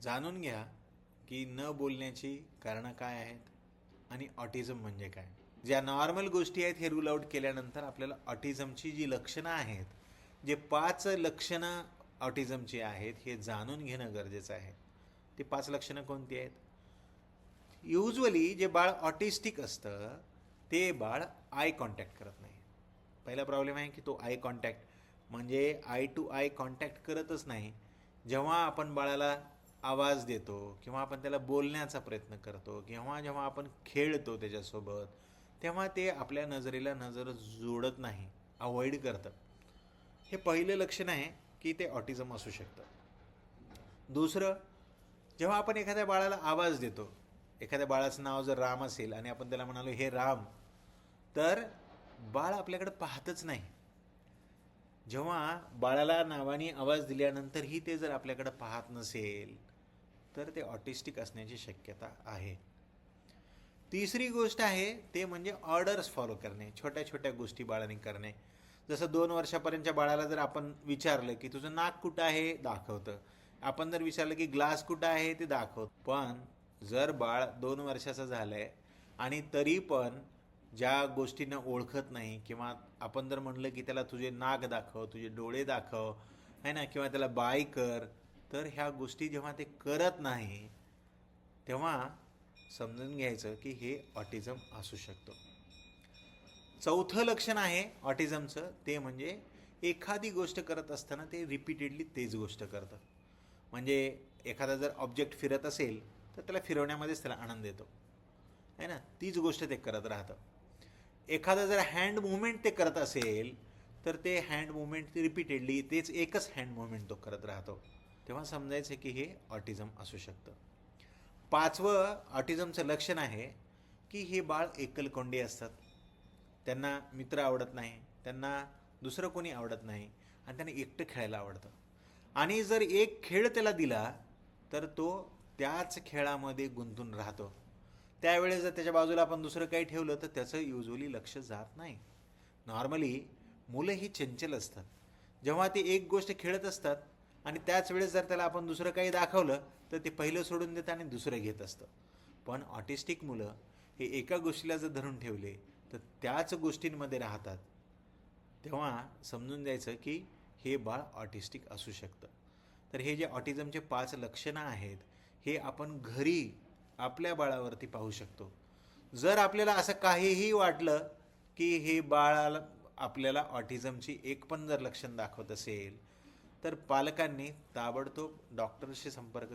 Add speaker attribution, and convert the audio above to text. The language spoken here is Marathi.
Speaker 1: जाणून घ्या की न बोलण्याची कारणं काय आहेत आणि ऑटिझम म्हणजे काय. ज्या नॉर्मल गोष्टी आहेत हे रूल आउट केल्यानंतर आपल्याला ऑटिझमची जी लक्षणं आहेत, जे 5 लक्षणं ऑटिझमची आहेत हे जाणून घेणं गरजेचं आहे. ते 5 लक्षणं कोणती आहेत? युजली जे बाळ ऑटिस्टिक असतं ते बाळ आय कॉन्टॅक्ट करत नाही. पहिला प्रॉब्लेम आहे की तो आय कॉन्टॅक्ट म्हणजे आय टू आय कॉन्टॅक्ट करतच नाही. जेव्हा आपण बाळाला आवाज देतो किंवा आपण त्याला बोलण्याचा प्रयत्न करतो किंवा जेव्हा आपण खेळतो त्याच्यासोबत, तेव्हा ते आपल्या नजरेला नजर जोडत नाही, अवॉइड करतं. हे पहिलं लक्षण आहे की ते ऑटिझम असू शकतं. दुसरं, जेव्हा आपण एखाद्या बाळाला आवाज देतो, एखाद्या बाळाचं नाव जर राम असेल आणि आपण त्याला म्हणालो हे राम, तर बाळ आपल्याकडे पाहतच नाही. जेव्हा बाळाला नावाने आवाज दिल्यानंतरही ते जर आपल्याकडे पाहत नसेल तर ते ऑटिस्टिक असण्याची शक्यता आहे. तिसरी गोष्ट आहे ते म्हणजे ऑर्डर्स फॉलो करणे, छोट्या छोट्या गोष्टी बाळाने करणे. जसं 2 वर्षापर्यंतच्या बाळाला जर आपण विचारलं की तुझं नाक कुठं आहे, दाखवतं. आपण जर विचारलं की ग्लास कुठं आहे, ते दाखवतं. पण जर बाळ 2 वर्षाचं झालं आहे आणि तरी पण ज्या गोष्टींना ओळखत नाही किंवा आपण जर म्हणलं की त्याला तुझे नाक दाखव, तुझे डोळे दाखव, आहे ना, किंवा त्याला बाय कर, तर ह्या गोष्टी जेव्हा ते करत नाही तेव्हा समजून घ्यायचं की हे ऑटिझम असू शकतो. चौथं लक्षण आहे ऑटिझमचं ते म्हणजे एखादी गोष्ट करत असताना ते रिपीटेडली तेच गोष्ट करतं. म्हणजे एखादा जर ऑब्जेक्ट फिरत असेल तर त्याला फिरवण्यामध्येच त्याला आनंद येतो, आहे ना, तीच गोष्ट ते करत राहतं. एखादा जर हँड मुवमेंट ते करत असेल तर ते हँड मुवमेंट रिपीटेडली तेच एकच हँड मुवमेंट तो करत राहतो. तेव्हा समजायचं की हे ऑटिझम असू शकतं. 5वं ऑटिझमचं लक्षण आहे की हे बाळ एकलकोंडे असतात. त्यांना मित्र आवडत नाही, त्यांना दुसरं कोणी आवडत नाही आणि त्यांना एकटं खेळायला आवडतं. आणि जर एक खेळ त्याला दिला तर तो त्याच खेळामध्ये गुंतून राहतो. त्यावेळेस जर त्याच्या बाजूला आपण दुसरं काही ठेवलं तर त्याचं युजली लक्ष जात नाही. नॉर्मली मुलं ही चंचल असतात. जेव्हा ते एक गोष्ट खेळत असतात आणि त्याच वेळेस जर त्याला आपण दुसरं काही दाखवलं तर ते पहिलं सोडून देतं आणि दुसरं घेत असतं. पण ऑटिस्टिक मुलं हे एका गोष्टीला जर धरून ठेवले तर त्याच गोष्टींमध्ये राहतात. तेव्हा समजून जायचं की हे बाळ ऑटिस्टिक असू शकतं. तर हे जे ऑटिझमचे 5 लक्षणं आहेत हे आपण घरी आपल्या बाळावरती पाहू शकतो. जर आपल्याला असं काहीही वाटलं की हे बाळाला आपल्याला ऑटिझमची एक पण जर लक्षण दाखवत असेल तर पालकांनी ताबडतोब डॉक्टरशी संपर्क